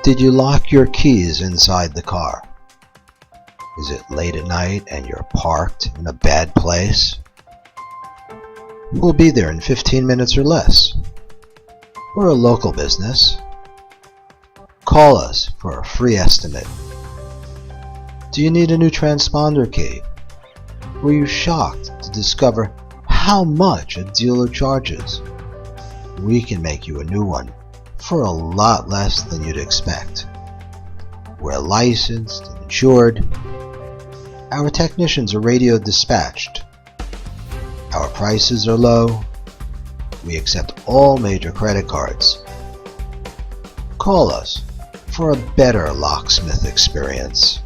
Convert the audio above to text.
Did you lock your keys inside the car? Is it late at night and you're parked in a bad place? We'll be there in 15 minutes or less. We're a local business. Call us for a free estimate. Do you need a new transponder key? Were you shocked to discover how much a dealer charges? We can make you a new one for a lot less than you'd expect. We're licensed and insured. Our technicians are radio dispatched. Our prices are low. We accept all major credit cards. Call us for a better locksmith experience.